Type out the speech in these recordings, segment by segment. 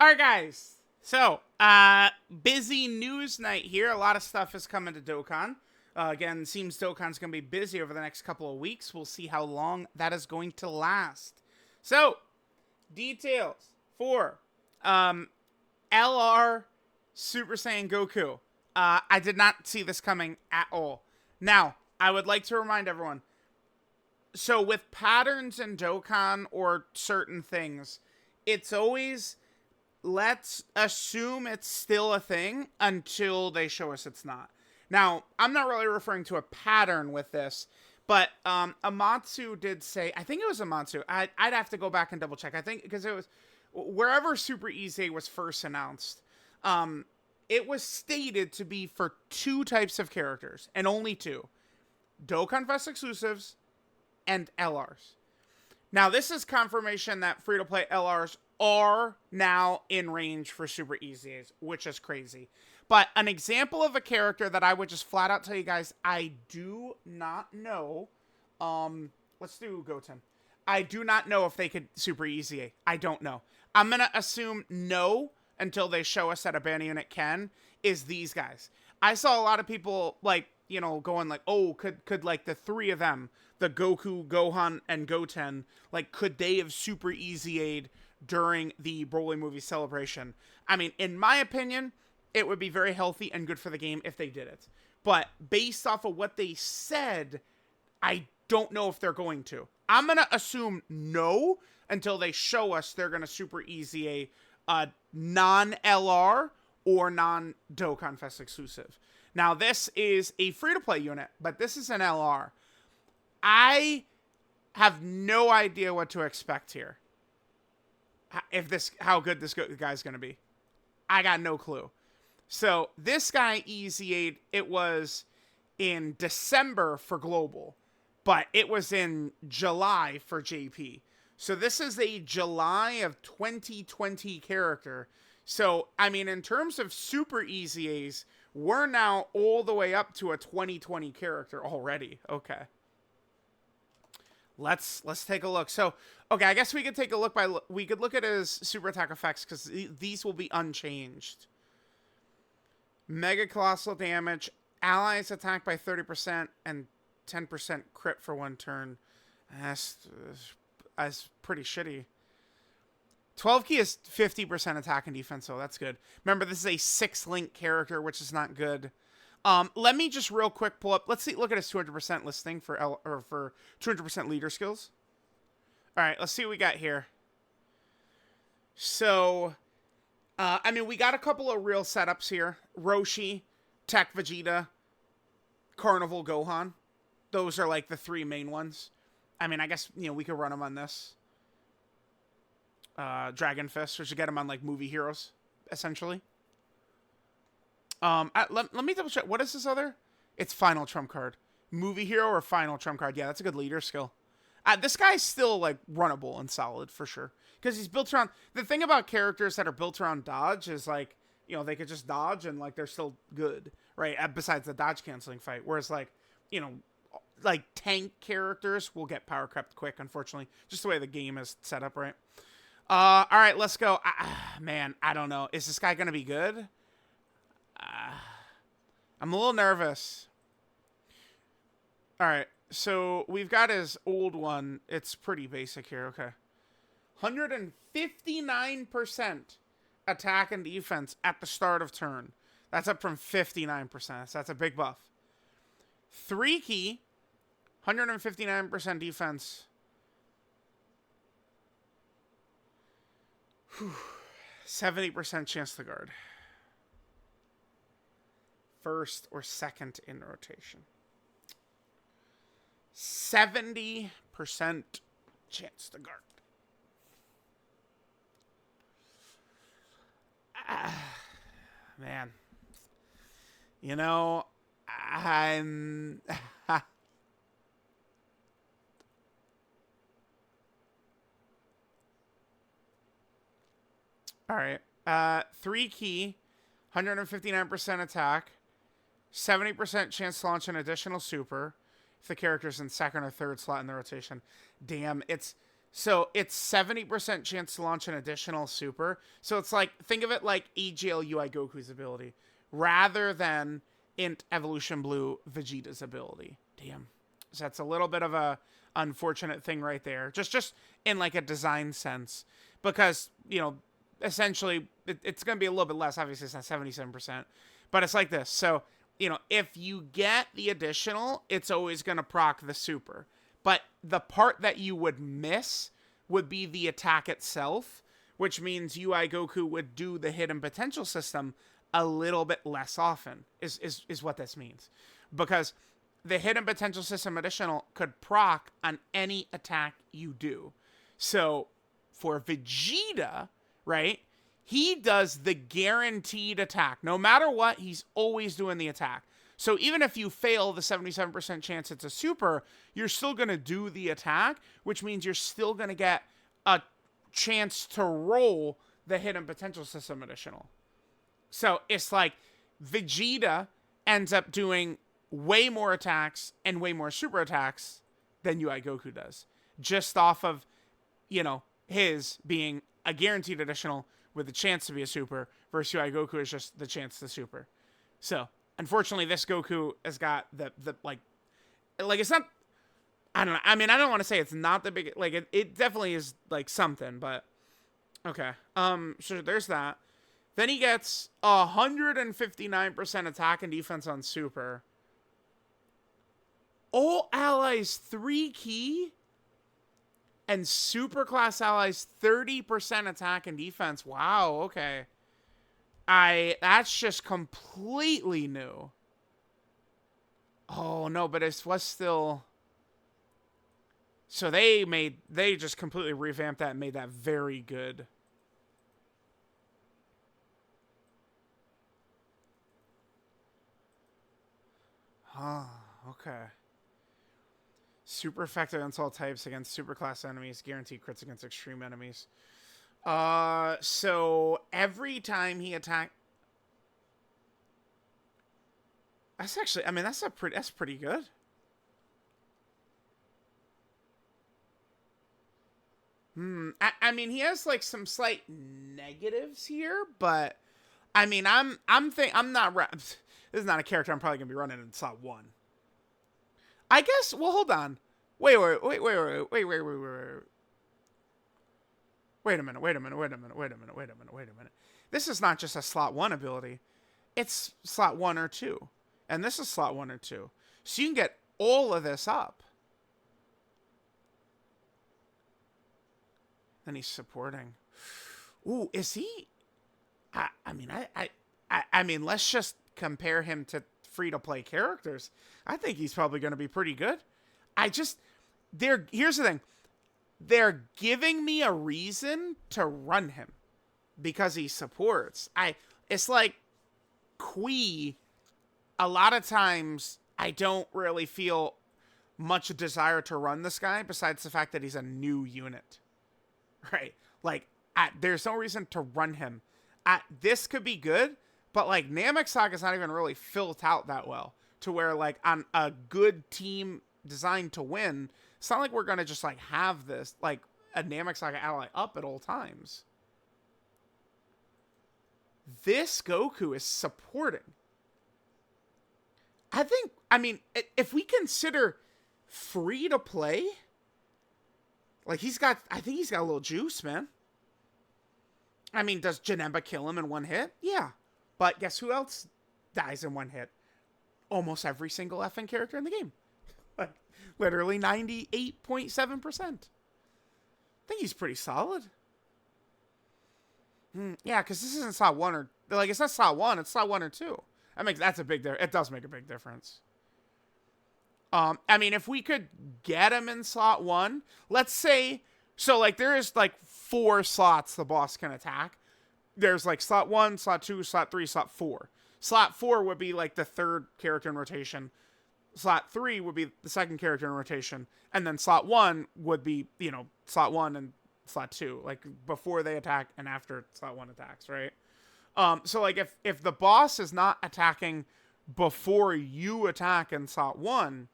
All right, guys. So, busy news night here. A lot of stuff is coming to Dokkan. Again, seems Dokkan's going to be busy over the next couple of weeks. We'll see how long that is going to last. So, details for LR Super Saiyan Goku. I did not see this coming at all. Now, I would like to remind everyone. So, with patterns in Dokkan or certain things, it's always, let's assume it's still a thing until they show us it's not. Now, I'm not really referring to a pattern with this, but Amatsu did say, I think it was Amatsu. I'd have to go back and double check. I think because it was wherever Super EZA was first announced, it was stated to be for two types of characters, and only two. Dokkan Fest exclusives and LRs. Now, this is confirmation that free-to-play LRs are now in range for Super EZAs, which is crazy. But an example of a character that I would just flat out tell you guys, I do not know. Let's do Goten. I do not know if they could Super EZA. I don't know. I'm going to assume no until they show us that a band unit can, is these guys. I saw a lot of people, like, you know, going like, oh, could like the three of them, the Goku, Gohan, and Goten, like, could they have Super EZA'd during the Broly movie celebration? I mean, in my opinion, it would be very healthy and good for the game if they did it. But based off of what they said, I don't know if they're going to. I'm going to assume no until they show us they're going to Super EZA a non-LR or non-Dokkan Fest exclusive. Now, this is a free-to-play unit, but this is an LR. I have no idea what to expect here. How good this guy's going to be. I got no clue. So, this guy EZA'd, it was in December for Global, but it was in July for JP. So, this is a July of 2020 character. So, I mean, in terms of Super EZAs, we're now all the way up to a 2020 character already. Okay. Let's take a look. So, okay, I guess we could take a look we could look at his super attack effects because these will be unchanged. Mega colossal damage, allies attack by 30% and 10% crit for one turn. That's pretty shitty. 12 key is 50% attack and defense, so that's good. Remember, this is a 6-link character, which is not good. Let me just real quick pull up. Let's see. Look at his 200% listing for 200% leader skills. All right, let's see what we got here. So, I mean, we got a couple of real setups here. Roshi, TEQ Vegeta, Carnival Gohan. Those are like the three main ones. I mean, I guess, you know, we could run them on this. Dragon Fist, which should get them on like movie heroes, essentially. Let me double check. What is this other? It's Final Trump Card. Movie hero or Final Trump Card. Yeah, that's a good leader skill. This guy's still like runnable and solid for sure. Because he's built around... The thing about characters that are built around dodge is like, you know, they could just dodge and like they're still good, right? Besides the dodge canceling fight. Whereas like, you know, like tank characters will get power crept quick, unfortunately. Just the way the game is set up, right? All right, let's go. Man, I don't know. Is this guy going to be good? I'm a little nervous. All right, so we've got his old one. It's pretty basic here. Okay. 159% attack and defense at the start of turn. That's up from 59%. So that's a big buff. 3 key, 159% defense. 70% chance to guard. First or second in rotation. 70% chance to guard. Man. You know, I'm... All right. 3 key, 159% attack, 70% chance to launch an additional super if the character's in second or third slot in the rotation. Damn, it's So it's 70% chance to launch an additional super. So it's like, think of it like EGL UI Goku's ability rather than Int Evolution Blue Vegeta's ability. Damn. So that's a little bit of a unfortunate thing right there. Just in like a design sense. Because, you know, essentially it's going to be a little bit less. Obviously it's not 77%. But it's like this. So, you know, if you get the additional, it's always going to proc the super. But the part that you would miss would be the attack itself, which means UI Goku would do the hidden potential system a little bit less often, is what this means. Because the hidden potential system additional could proc on any attack you do. So for Vegeta, right, he does the guaranteed attack. No matter what, he's always doing the attack. So even if you fail the 77% chance it's a super, you're still going to do the attack, which means you're still going to get a chance to roll the hidden potential system additional. So it's like Vegeta ends up doing way more attacks and way more super attacks than UI Goku does. Just off of, you know, his being a guaranteed additional with the chance to be a super versus UI Goku is just the chance to super. So unfortunately, this Goku has got the like it's not, I don't know. I mean, I don't want to say it's not the big, like it definitely is like something, but okay. So there's that. Then he gets 159% attack and defense on super. All allies 3 key and super class allies 30% attack and defense. Wow, okay. That's just completely new. Oh no, but it was still. So they just completely revamped that and made that very good. Oh, okay. Super effective against all types against super class enemies, guaranteed crits against extreme enemies. So every time he attack, that's actually, I mean, that's pretty good. I mean, he has like some slight negatives here, but I mean, I'm not, this is not a character I'm probably gonna be running in slot 1. I guess, well, hold on. Wait a minute. This is not just a slot 1 ability. It's slot 1 or 2. And this is slot 1 or 2. So you can get all of this up. Then he's supporting. Ooh, is he? I mean, let's just compare him to free-to-play characters. I think he's probably going to be pretty good. Here's the thing. They're giving me a reason to run him because he supports. It's like Kui, a lot of times I don't really feel much desire to run this guy besides the fact that he's a new unit. Right? Like, there's no reason to run him. This could be good, but like Namek Saga's not even really filled out that well to where like on a good team designed to win, it's not like we're going to just like have this like a Namek Saga ally up at all times. This Goku is supporting. I mean, if we consider free to play, like I think he's got a little juice, man. I mean, does Janemba kill him in one hit? Yeah. But guess who else dies in one hit? Almost every single effing character in the game. Like, literally 98.7%. I think he's pretty solid. Yeah, because this isn't slot 1 or... Like, it's not slot 1, it's slot 1 or 2. That's a big... It does make a big difference. I mean, if we could get him in slot 1, let's say... So, like, there is, like, 4 slots the boss can attack. There's, like, slot 1, slot 2, slot 3, slot 4. Slot 4 would be, like, the third character in rotation. Slot 3 would be the second character in rotation. And then slot 1 would be, you know, slot 1 and slot 2. Like, before they attack and after slot 1 attacks, right? So, like, if the boss is not attacking before you attack in slot 1,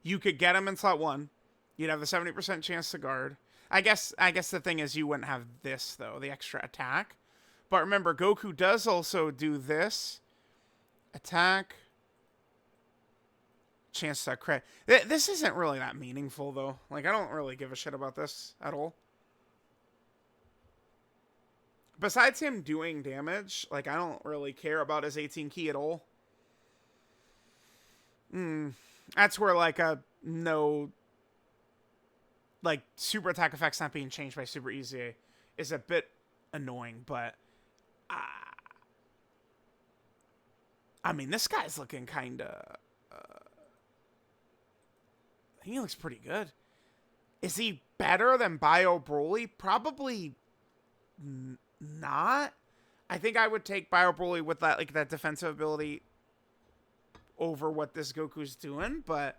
you could get him in slot 1. You'd have the 70% chance to guard. I guess the thing is you wouldn't have this, though, the extra attack. But remember, Goku does also do this. Attack. Chance to crit. This isn't really that meaningful, though. Like, I don't really give a shit about this at all. Besides him doing damage, like, I don't really care about his 18 key at all. That's where, like, no... like, super attack effects not being changed by Super EZA is a bit annoying, but I mean, this guy's looking kind of he looks pretty good. Is he better than Bio Broly? Probably not. I think I would take Bio Broly with that, like, that defensive ability over what this Goku's doing, but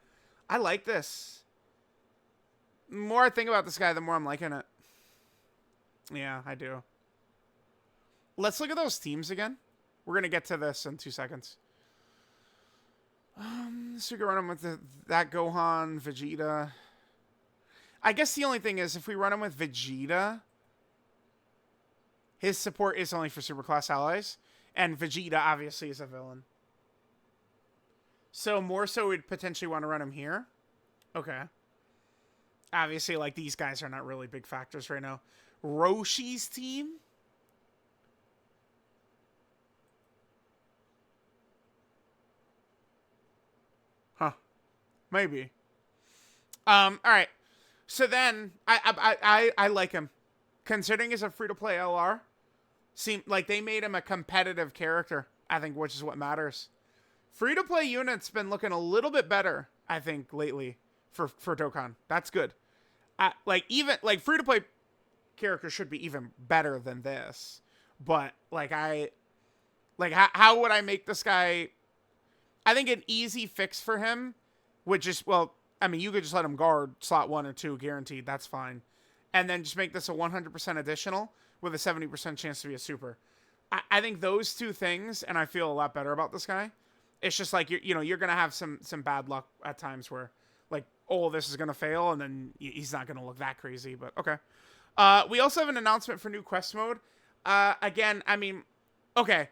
I like this. The more I think about this guy, the more I'm liking it. Yeah, I do. Let's look at those teams again. We're going to get to this in 2 seconds. So we can run him with that Gohan, Vegeta. I guess the only thing is, if we run him with Vegeta, his support is only for superclass allies. And Vegeta, obviously, is a villain. So, more so, we'd potentially want to run him here. Okay. Obviously, like, these guys are not really big factors right now. Roshi's team? Huh. Maybe. Alright. So then, I like him. Considering he's a free-to-play LR, seem like they made him a competitive character, I think, which is what matters. Free-to-play units been looking a little bit better, I think, lately for Dokkan. That's good. Like, even, like, free-to-play characters should be even better than this. But, like, how would I make this guy... I think an easy fix for him would just, well, I mean, you could just let him guard slot 1 or 2, guaranteed. That's fine. And then just make this a 100% additional with a 70% chance to be a super. I think those two things, and I feel a lot better about this guy. It's just like, you're going to have some bad luck at times where, like, oh, this is going to fail, and then he's not going to look that crazy, but okay. We also have an announcement for new quest mode. Again, I mean, okay.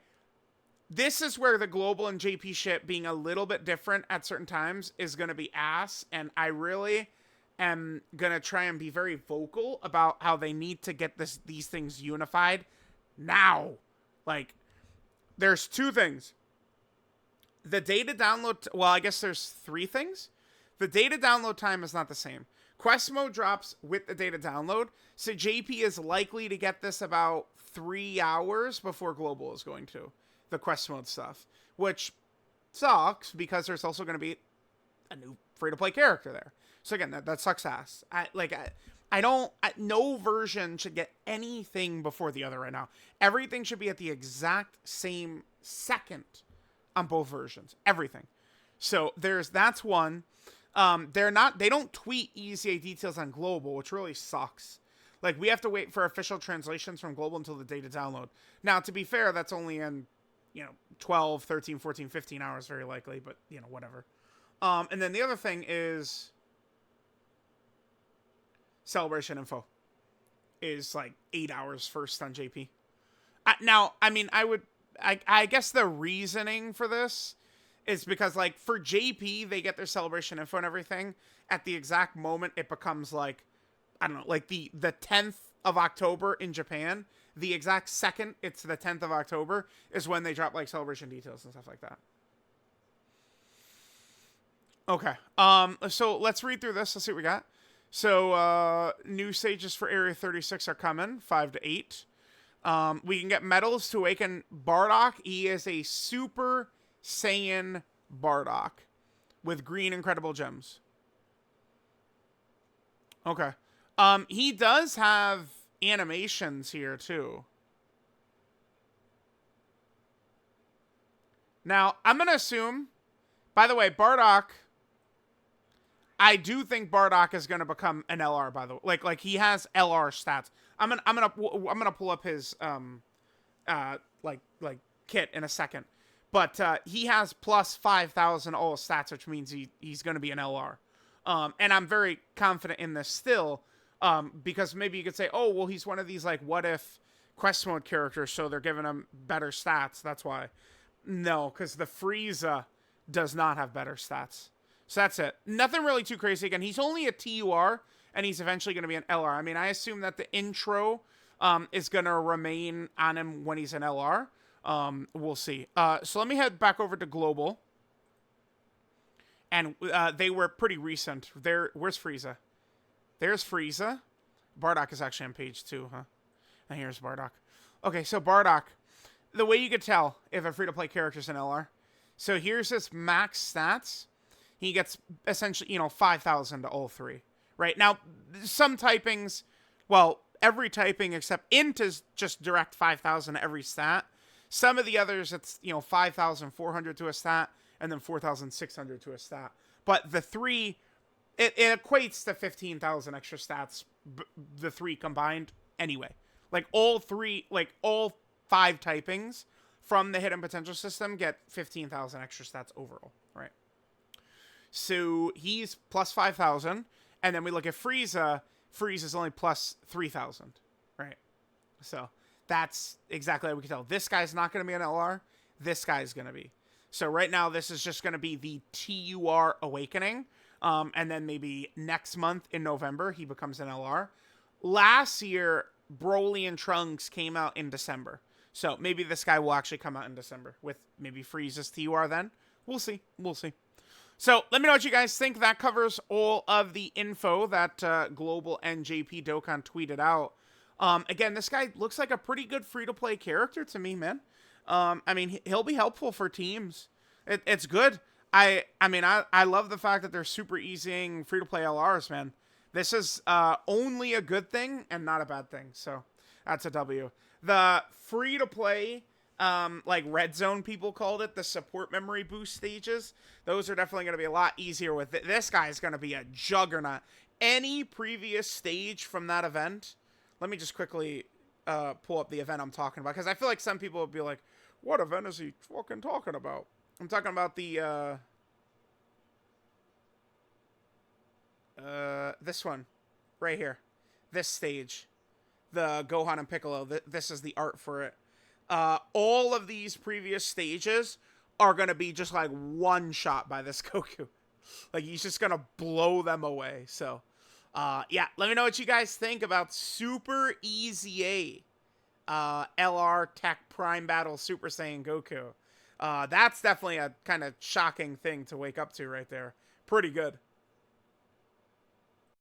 This is where the global and JP shit being a little bit different at certain times is going to be ass, and I really am going to try and be very vocal about how they need to get these things unified now. Like, there's 2 things. The data download... well, I guess there's 3 things. The data download time is not the same. Quest mode drops with the data download, so JP is likely to get this about 3 hours before global is going to. The quest mode stuff, which sucks because there's also going to be a new free-to-play character there. So again, that sucks ass. No version should get anything before the other right now. Everything should be at the exact same second on both versions. Everything. So that's one. They don't tweet EZA details on global, which really sucks. Like, we have to wait for official translations from global until the data download. Now, to be fair, that's only in 12, 13, 14, 15 hours, very likely, but, whatever. And then the other thing is celebration info is, like, 8 hours first on JP. Now, I mean, I guess the reasoning for this is because, like, for JP, they get their celebration info and everything. At the exact moment, it becomes, like, I don't know, like, the 10th of October in Japan, the exact second it's the 10th of October is when they drop, like, celebration details and stuff like that. Okay. So let's read through this. Let's see what we got. So, new stages for Area 36 are coming, 5 to 8. We can get medals to awaken Bardock. He is a Super Saiyan Bardock with green incredible gems. Okay. He does have animations here, too. Now, I'm going to assume... By the way, Bardock... I do think Bardock is going to become an LR, by the way. Like he has LR stats. I'm gonna pull up his, kit in a second. But, he has plus 5,000 all stats, which means he's going to be an LR. And I'm very confident in this still, because maybe you could say, oh, well, he's one of these, like, what if quest mode characters, so they're giving him better stats. That's why. No, because the Frieza does not have better stats. So that's it. Nothing really too crazy. Again, he's only a TUR, and he's eventually going to be an LR. I mean, I assume that the intro is going to remain on him when he's an LR. We'll see. So let me head back over to Global. And they were pretty recent. Where's Frieza? There's Frieza. Bardock is actually on page 2, huh? And here's Bardock. Okay, so Bardock. The way you could tell if a free-to-play character's an LR. So here's his max stats. He gets essentially, 5,000 to all three. Right? Now, some typings, well, every typing except int is just direct 5,000 to every stat. Some of the others, it's, 5,400 to a stat, and then 4,600 to a stat. But the three, it equates to 15,000 extra stats, the three combined anyway. Like, all 5 typings from the hidden potential system get 15,000 extra stats overall, right? So he's plus 5,000, and then we look at Frieza. Frieza's only plus 3,000, right? So that's exactly how we can tell. This guy's not going to be an LR. This guy's going to be. So right now, this is just going to be the TUR Awakening, and then maybe next month in November, he becomes an LR. Last year, Broly and Trunks came out in December. So maybe this guy will actually come out in December with maybe Frieza's TUR then. We'll see. We'll see. So let me know what you guys think. That covers all of the info that Global and JP Dokkan tweeted out. Again, this guy looks like a pretty good free-to-play character to me, man. I mean, he'll be helpful for teams. It's good. I love the fact that they're super easying free-to-play LRs, man. This is only a good thing and not a bad thing. So that's a W. The free-to-play, like Red Zone people called it, the support memory boost stages, those are definitely going to be a lot easier with it. This guy is going to be a juggernaut. Any previous stage from that event, let me just quickly pull up the event I'm talking about, because I feel like some people would be like, what event is he fucking talking about? I'm talking about the, this one, right here. This stage. The Gohan and Piccolo. This is the art for it. All of these previous stages are going to be just like one shot by this Goku. Like, he's just going to blow them away. So, yeah, let me know what you guys think about Super Easy LR Tech Prime Battle Super Saiyan Goku. That's definitely a kind of shocking thing to wake up to right there. Pretty good.